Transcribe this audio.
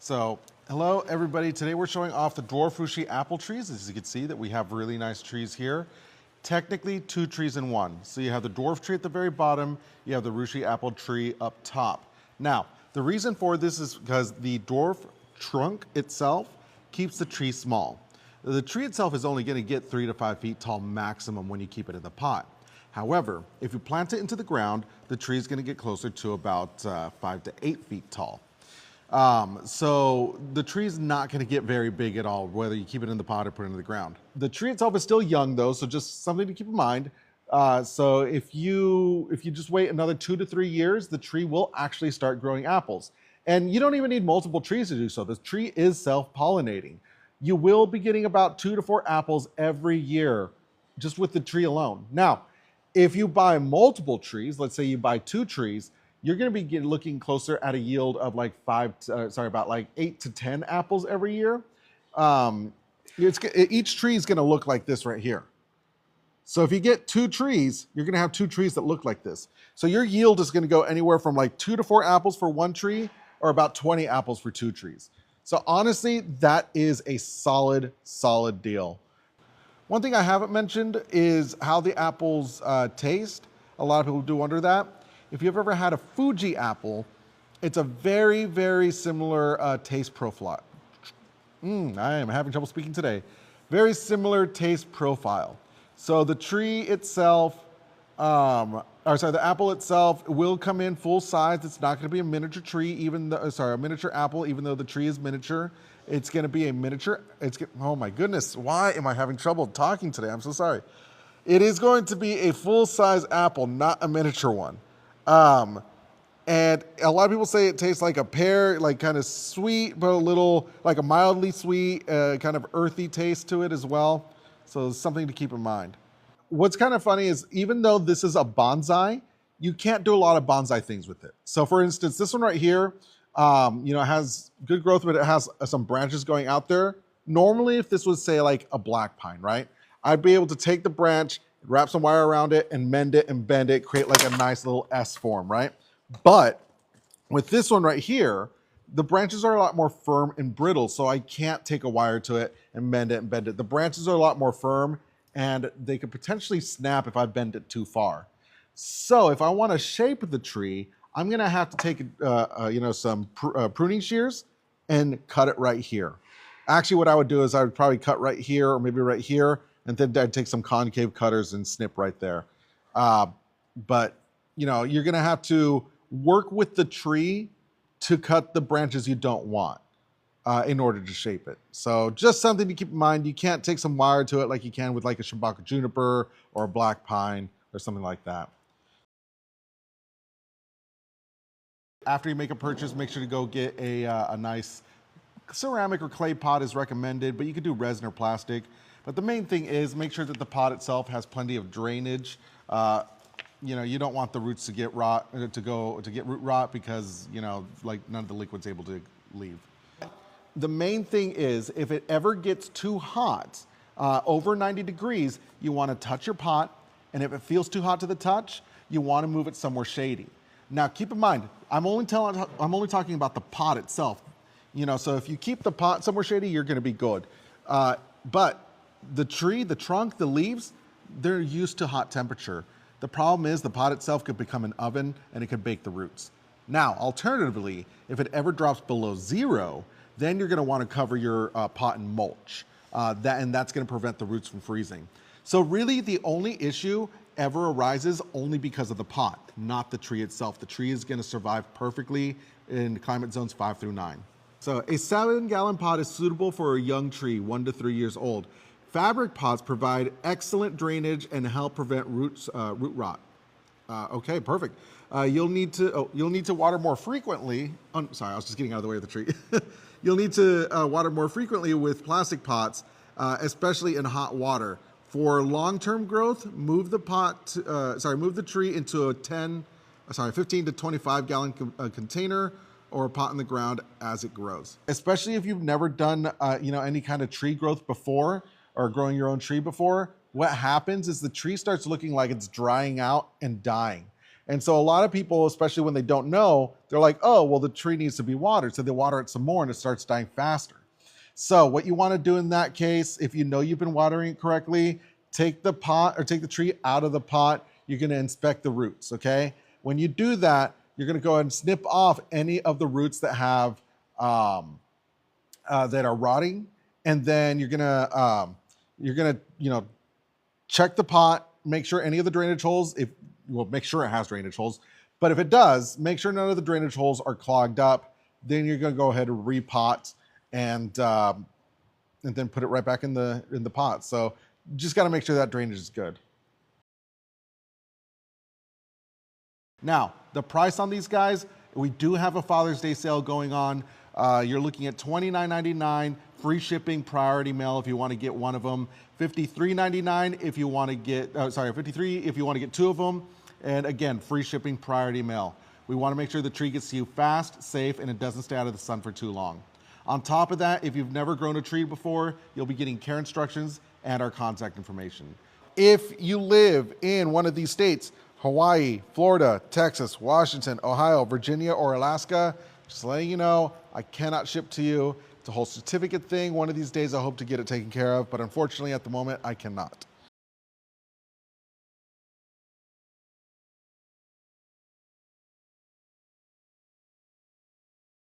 So, hello everybody. Today we're showing off the dwarf Ruixue apple trees. As you can see that we have really nice trees here. Technically 2 trees in one. So you have the dwarf tree at the very bottom, you have the Ruixue apple tree up top. Now, the reason for this is because the dwarf trunk itself keeps the tree small. The tree itself is only going to get 3 to 5 feet tall maximum when you keep it in the pot. However, if you plant it into the ground, the tree is going to get closer to about 5 to 8 feet tall. So the tree is not going to get very big at all, whether you keep it in the pot or put it in the ground. The tree itself is still young though, so just something to keep in mind. So if you just wait another 2 to 3 years, the tree will actually start growing apples. And you don't even need multiple trees to do so. The tree is self-pollinating. You will be getting about 2 to 4 apples every year just with the tree alone. Now, if you buy multiple trees, let's say you buy 2 trees, you're going to be looking closer at a yield of like about like 8 to 10 apples every year. Each tree is going to look like this right here. So if you get 2 trees, you're going to have 2 trees that look like this. So your yield is going to go anywhere from like 2 to 4 apples for 1 tree or about 20 apples for 2 trees. So honestly, that is a solid deal. One thing I haven't mentioned is how the apples taste. A lot of people do wonder that. If you've ever had a Fuji apple, it's a very similar taste profile. I am having trouble speaking today. Very similar taste profile. So the tree itself, the apple itself will come in full size. It's not going to be a miniature tree, a miniature apple, even though the tree is miniature. It's going to be a miniature. Oh my goodness, why am I having trouble talking today? I'm so sorry. It is going to be a full-size apple, not a miniature one. And a lot of people say it tastes like a pear, like kind of sweet, but a little, like a mildly sweet, kind of earthy taste to it as well. So it's something to keep in mind. What's kind of funny is even though this is a bonsai, you can't do a lot of bonsai things with it. So for instance, this one right here, it has good growth, but it has some branches going out there. Normally, if this was say like a black pine, right? I'd be able to take the branch, wrap some wire around it and mend it and bend it, create like a nice little S form, right? But with this one right here, the branches are a lot more firm and brittle, so I can't take a wire to it and mend it and bend it. The branches are a lot more firm and they could potentially snap if I bend it too far. So if I want to shape the tree, I'm gonna have to take some pruning shears and cut it right here. Actually, what I would do is I would probably cut right here or maybe right here, and then I'd take some concave cutters and snip right there. But you're gonna have to work with the tree to cut the branches you don't want in order to shape it. So just something to keep in mind. You can't take some wire to it like you can with like a Shambaka juniper or a black pine or something like that. After you make a purchase, make sure to go get a nice ceramic or clay pot is recommended, but you could do resin or plastic. But the main thing is make sure that the pot itself has plenty of drainage. You don't want the roots to get root rot because like none of the liquid's able to leave. The main thing is if it ever gets too hot, over 90 degrees, you want to touch your pot, and if it feels too hot to the touch, you want to move it somewhere shady. Now keep in mind, I'm only talking about the pot itself. So if you keep the pot somewhere shady, you're going to be good. But the tree, the trunk, the leaves, they're used to hot temperature. The problem is the pot itself could become an oven and it could bake the roots. Now, alternatively, if it ever drops below 0, then you're going to want to cover your pot in mulch. That's going to prevent the roots from freezing. So really the only issue ever arises only because of the pot, not the tree itself. The tree is going to survive perfectly in climate zones 5 through 9. So a 7-gallon pot is suitable for a young tree, 1 to 3 years old. Fabric pots provide excellent drainage and help prevent root rot. Okay, perfect. You'll need to water more frequently. Sorry, I was just getting out of the way of the tree. You'll need to water more frequently with plastic pots, especially in hot water. For long-term growth, move the tree into a 15 to 25 gallon container or a pot in the ground as it grows. Especially if you've never done any kind of tree growth before or growing your own tree before, what happens is the tree starts looking like it's drying out and dying. And so a lot of people, especially when they don't know, they're like, oh, well, the tree needs to be watered. So they water it some more and it starts dying faster. So what you want to do in that case, if you know you've been watering it correctly, take the pot or take the tree out of the pot. You're going to inspect the roots, okay? When you do that, you're going to go ahead and snip off any of the roots that have that are rotting, and then you're gonna check the pot, make sure any of the drainage holes, make sure it has drainage holes, but if it does, make sure none of the drainage holes are clogged up. Then you're gonna go ahead and repot and then put it right back in the pot. So you just got to make sure that drainage is good. Now, the price on these guys, we do have a Father's Day sale going on. You're looking at $29.99, free shipping, priority mail if you want to get one of them, $53.99 if you want to get, $53 if you want to get two of them, and again, free shipping, priority mail. We want to make sure the tree gets to you fast, safe, and it doesn't stay out of the sun for too long. On top of that, if you've never grown a tree before, you'll be getting care instructions and our contact information. If you live in one of these states, Hawaii, Florida, Texas, Washington, Ohio, Virginia, or Alaska, just letting you know, I cannot ship to you. It's a whole certificate thing. One of these days I hope to get it taken care of, but unfortunately at the moment I cannot.